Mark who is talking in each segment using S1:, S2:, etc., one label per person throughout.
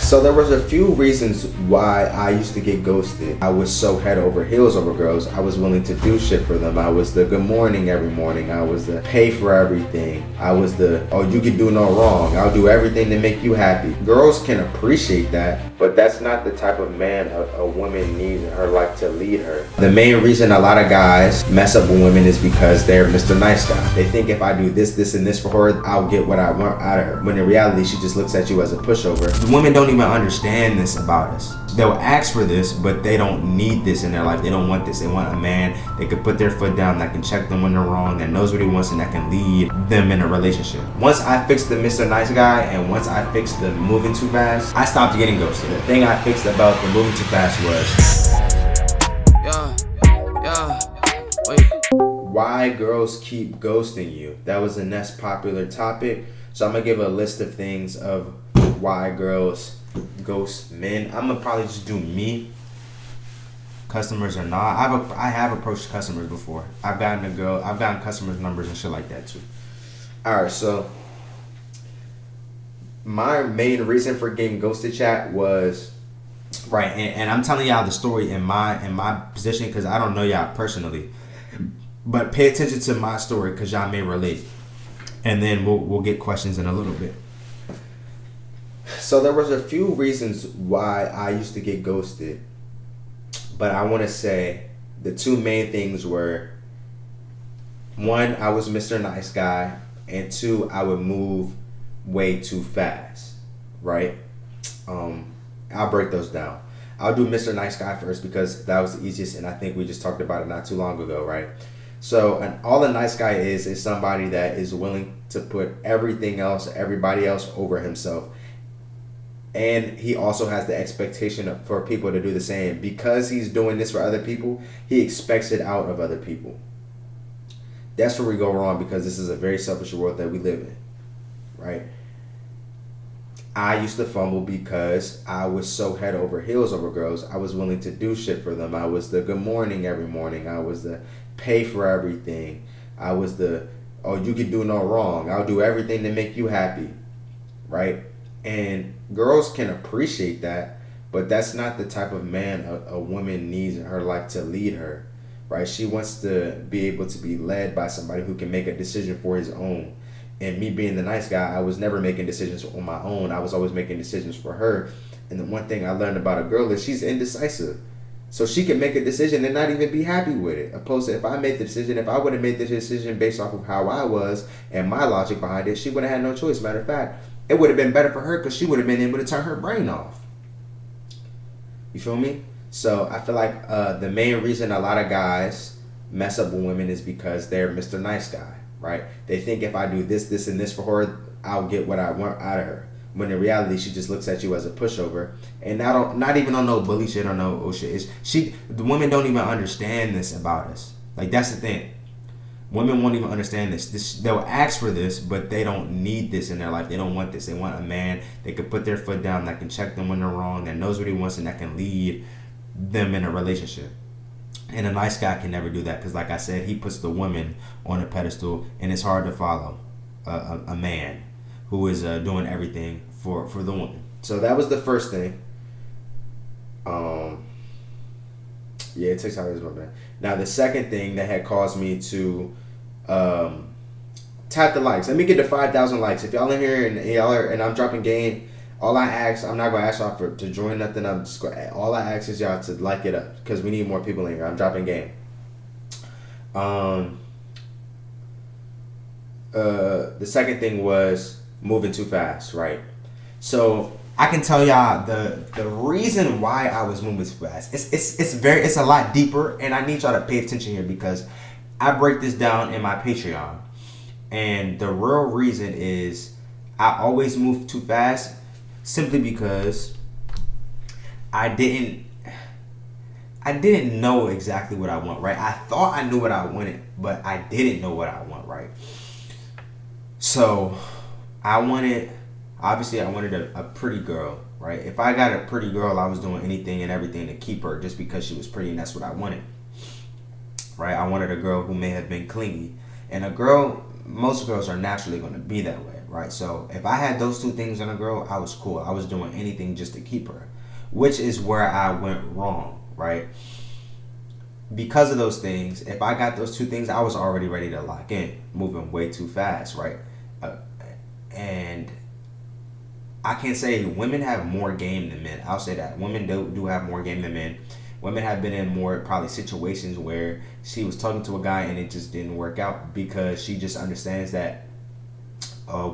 S1: So there was a few reasons why I used to get ghosted. I was so head over heels over girls. I was willing to do shit for them. I was the good morning every morning. I was the pay for everything. I was the, oh, you can do no wrong. I'll do everything to make you happy. Girls can appreciate that, but that's not the type of man a woman needs in her life to lead her. The main reason a lot of guys mess up with women is because they're Mr. Nice Guy. They think if I do this, this, and this for her, I'll get what I want out of her. When in reality, she just looks at you as a pushover. The women don't even understand this about us. They'll ask for this, but they don't need this in their life. They don't want this. They want a man that can put their foot down, that can check them when they're wrong, that knows what he wants, and that can lead them in a relationship. Once I fixed the Mr. Nice Guy, and once I fixed the moving too fast, I stopped getting ghosted. The thing I fixed about the moving too fast was why girls keep ghosting you. That was the next popular topic. So I'm gonna give a list of things of why girls ghost men. I'm gonna probably just do me. Customers or not. I have approached customers before. I've gotten customers' numbers and shit like that too. Alright, so my main reason for getting ghosted, chat, was right, and I'm telling y'all the story in my position because I don't know y'all personally. But pay attention to my story because y'all may relate. And then we'll get questions in a little bit. So there was a few reasons why I used to get ghosted. But I want to say the two main things were, one, I was Mr. Nice Guy, and two, I would move way too fast, right? I'll break those down. I'll do Mr. Nice Guy first because that was the easiest, and I think we just talked about it not too long ago, right? So all a nice guy is somebody that is willing to put everything else, everybody else over himself. And he also has the expectation for people to do the same. Because he's doing this for other people, he expects it out of other people. That's where we go wrong because this is a very selfish world that we live in, right? I used to fumble because I was so head over heels over girls. I was willing to do shit for them. I was the good morning every morning. I was the pay for everything. I was the, oh, you can do no wrong. I'll do everything to make you happy, right? And girls can appreciate that, but that's not the type of man a woman needs in her life to lead her, right? She wants to be able to be led by somebody who can make a decision for his own. And me being the nice guy, I was never making decisions on my own. I was always making decisions for her. And the one thing I learned about a girl is she's indecisive. So she can make a decision and not even be happy with it. Opposed to if I made the decision, if I would have made the decision based off of how I was and my logic behind it, she would have had no choice. Matter of fact, it would have been better for her because she would have been able to turn her brain off. You feel me? So I feel like the main reason a lot of guys mess up with women is because they're Mr. Nice Guy, right? They think if I do this, this, and this for her, I'll get what I want out of her. When in reality, she just looks at you as a pushover, and not even on no bully shit or no oh shit. The women don't even understand this about us. Like that's the thing. Women won't even understand this. They'll ask for this, but they don't need this in their life. They don't want this. They want a man that can put their foot down, that can check them when they're wrong, that knows what he wants, and that can lead them in a relationship. And a nice guy can never do that because, like I said, he puts the woman on a pedestal, and it's hard to follow a man who is doing everything for the woman. So that was the first thing. Yeah, it takes hours, my man. Now the second thing that had caused me to tap the likes. Let me get to 5,000 likes. If y'all in here and I'm dropping game, all I ask, I'm not gonna ask y'all to join nothing. All I ask is y'all to like it up because we need more people in here. I'm dropping game. The second thing was moving too fast, right? So I can tell y'all the reason why I was moving too fast. It's a lot deeper, and I need y'all to pay attention here because I break this down in my Patreon. And the real reason is I always move too fast simply because I didn't know exactly what I want, right? I thought I knew what I wanted, but I didn't know what I want, right? So I wanted a pretty girl, right? If I got a pretty girl, I was doing anything and everything to keep her just because she was pretty, and that's what I wanted, right? I wanted a girl who may have been clingy, and most girls are naturally going to be that way, right? So if I had those two things in a girl, I was cool. I was doing anything just to keep her, which is where I went wrong, right? Because of those things, if I got those two things, I was already ready to lock in, moving way too fast, right? Uh, and I can say women have more game than men. I'll say that women do have more game than men. Women have been in more probably situations where she was talking to a guy and it just didn't work out because she just understands that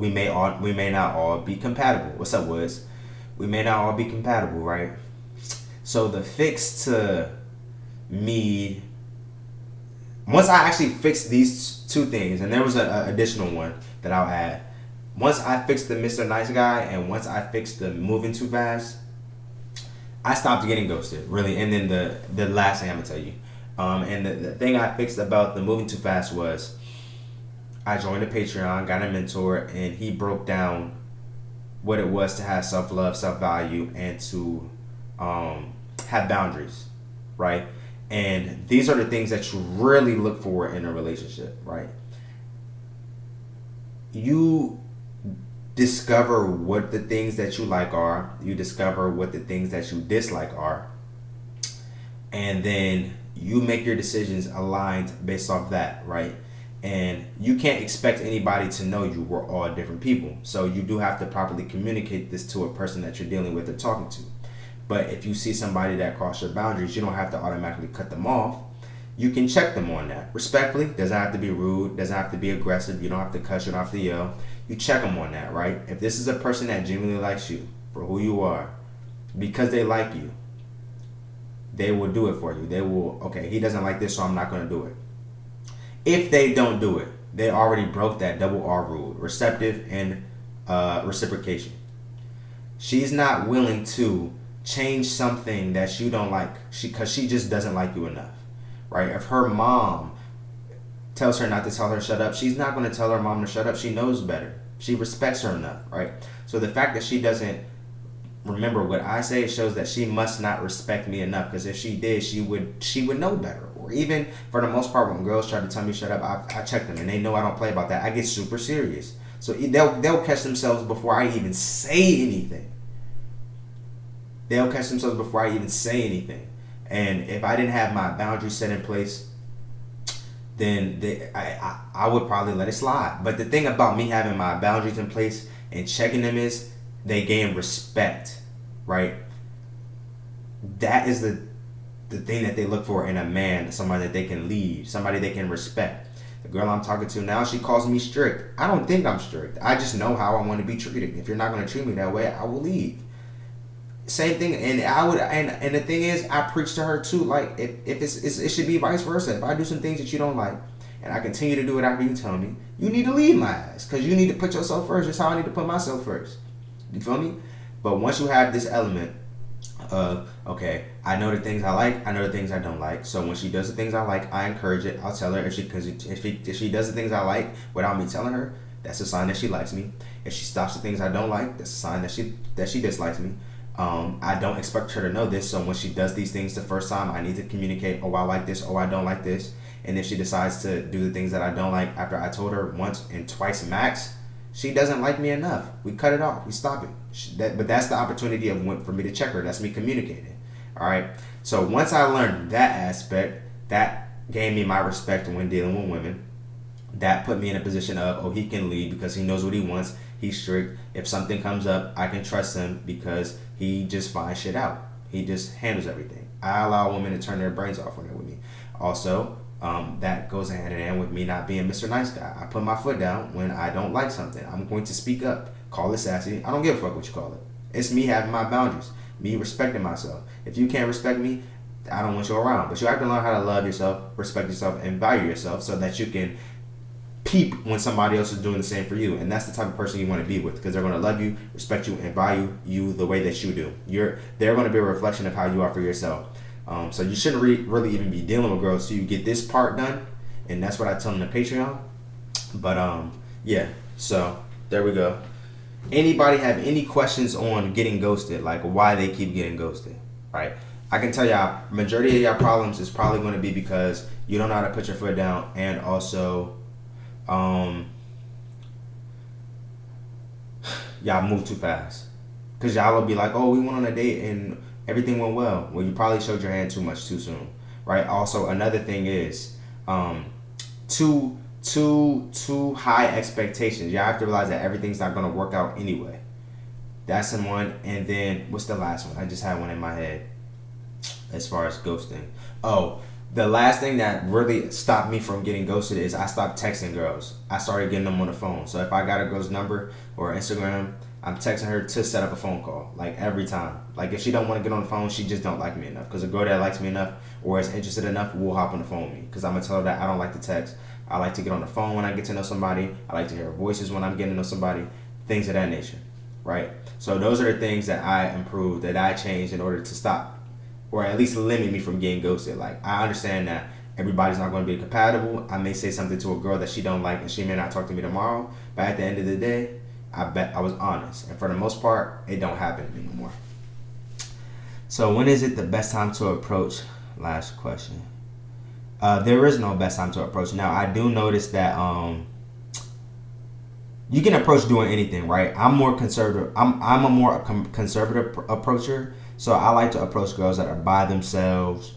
S1: we may not all be compatible. What's up, Woods? We may not all be compatible, right? So the fix to me, once I actually fixed these two things, and there was an additional one that I'll add. Once I fixed the Mr. Nice Guy and once I fixed the moving too fast, I stopped getting ghosted, really. And then the last thing I'm gonna tell you, and the thing I fixed about the moving too fast was I joined a Patreon, got a mentor, and he broke down what it was to have self love, self value, and to have boundaries, right? And these are the things that you really look for in a relationship, right? You discover what the things that you like are, you discover what the things that you dislike are, and then you make your decisions aligned based off that, right? And you can't expect anybody to know you. We're all different people, so you do have to properly communicate this to a person that you're dealing with or talking to. But if you see somebody that cross your boundaries, you don't have to automatically cut them off. You can check them on that respectfully. Doesn't have to be rude, doesn't have to be aggressive. You don't have to cuss, you don't have to yell. You check them on that, right? If this is a person that genuinely likes you for who you are, because they like you, they will do it for you. They will, okay, he doesn't like this, so I'm not going to do it. If they don't do it, they already broke that double R rule, receptive and reciprocation. She's not willing to change something that you don't like because she just doesn't like you enough, right? If her mom tells her not to tell her shut up, she's not going to tell her mom to shut up. She knows better. She respects her enough, right? So the fact that she doesn't remember what I say shows that she must not respect me enough, because if she did, she would know better. Or even for the most part, when girls try to tell me shut up, I check them and they know I don't play about that. I get super serious. So they'll catch themselves before I even say anything. They'll catch themselves before I even say anything. And if I didn't have my boundaries set in place, then I would probably let it slide. But the thing about me having my boundaries in place and checking them is they gain respect, right? That is the thing that they look for in a man, somebody that they can lead, somebody they can respect. The girl I'm talking to now, she calls me strict. I don't think I'm strict. I just know how I want to be treated. If you're not going to treat me that way, I will leave. Same thing, and I would, and the thing is, I preach to her too. Like, if it should be vice versa. If I do some things that you don't like, and I continue to do it after you tell me, you need to leave my ass, because you need to put yourself first. Just how I need to put myself first. You feel me? But once you have this element of, okay, I know the things I like, I know the things I don't like. So when she does the things I like, I encourage it. I'll tell her if she does the things I like without me telling her, that's a sign that she likes me. If she stops the things I don't like, that's a sign that she dislikes me. I don't expect her to know this, so when she does these things the first time, I need to communicate, oh, I like this, oh, I don't like this. And if she decides to do the things that I don't like after I told her once and twice max, she doesn't like me enough. We cut it off. We stop it. But that's the opportunity for me to check her. That's me communicating. All right? So once I learned that aspect, that gave me my respect when dealing with women. That put me in a position of, oh, he can lead because he knows what he wants. He's strict. If something comes up, I can trust him because he just finds shit out. He just handles everything. I allow women to turn their brains off when they're with me. Also, that goes hand in hand with me not being Mr. Nice Guy. I put my foot down when I don't like something. I'm going to speak up. Call it sassy. I don't give a fuck what you call it. It's me having my boundaries. Me respecting myself. If you can't respect me, I don't want you around. But you have to learn how to love yourself, respect yourself, and value yourself so that you can peep when somebody else is doing the same for you. And that's the type of person you want to be with, because they're going to love you, respect you, and value you the way that you do. They're going to be a reflection of how you are for yourself. So you shouldn't really even be dealing with girls till you get this part done. And that's what I tell them in Patreon. But yeah, so there we go. Anybody have any questions on getting ghosted, like why they keep getting ghosted, right? I can tell y'all, majority of y'all problems is probably going to be because you don't know how to put your foot down, and also y'all move too fast. Because y'all will be like, oh, we went on a date and everything went well. Well, you probably showed your hand too much too soon, right? Also, another thing is too high expectations. Y'all have to realize that everything's not going to work out anyway. That's in one. And then, what's the last one? I just had one in my head as far as ghosting. Oh, the last thing that really stopped me from getting ghosted is I stopped texting girls. I started getting them on the phone. So if I got a girl's number or Instagram, I'm texting her to set up a phone call, like every time. Like if she don't want to get on the phone, she just don't like me enough. Because a girl that likes me enough or is interested enough will hop on the phone with me. Because I'm going to tell her that I don't like to text. I like to get on the phone when I get to know somebody. I like to hear voices when I'm getting to know somebody. Things of that nature, right? So those are the things that I improved, that I changed in order to stop, or at least limit me from getting ghosted. Like, I understand that everybody's not going to be compatible. I may say something to a girl that she don't like and she may not talk to me tomorrow. But at the end of the day, I bet I was honest. And for the most part, it don't happen to me no more. So when is it the best time to approach? Last question. There is no best time to approach. Now, I do notice that you can approach doing anything, right? I'm more conservative. I'm a more conservative approacher. So I like to approach girls that are by themselves.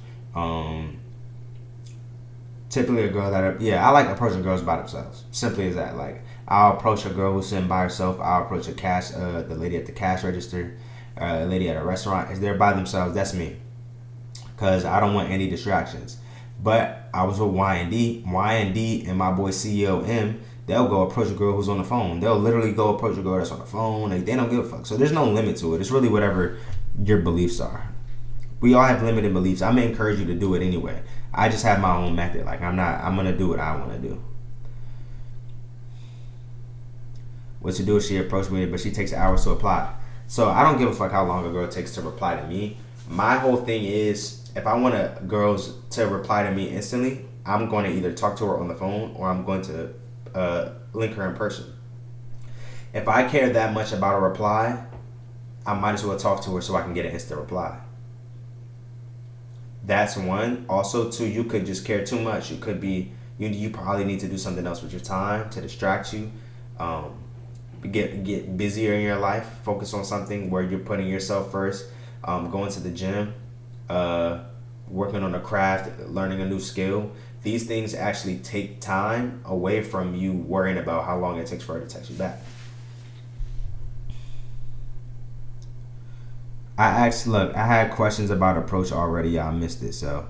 S1: Typically a girl I like approaching girls by themselves. Simply as that. Like, I'll approach a girl who's sitting by herself. I'll approach the lady at the cash register, a lady at a restaurant. If they're by themselves, that's me. Because I don't want any distractions. But I was with Y&D and my boy CEO M. They'll go approach a girl who's on the phone. They'll literally go approach a girl that's on the phone. They don't give a fuck. So there's no limit to it. It's really whatever your beliefs are. We all have limited beliefs. I may encourage you to do it anyway. I just have my own method. Like, I'm gonna do what I want to do. What to do if she approached me, but she takes hours to apply. So I don't give a fuck how long a girl takes to reply to me. My whole thing is, if I want girls to reply to me instantly, I'm going to either talk to her on the phone or I'm going to link her in person. If I care that much about a reply, I might as well talk to her so I can get an instant reply. That's one. Also, two, you could just care too much. You could be, you probably need to do something else with your time to distract you. Get busier in your life. Focus on something where you're putting yourself first. Going to the gym, working on a craft, learning a new skill. These things actually take time away from you worrying about how long it takes for her to text you back. I had questions about approach already. Y'all missed it. So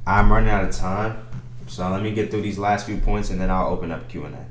S1: I'm running out of time. So let me get through these last few points and then I'll open up Q&A.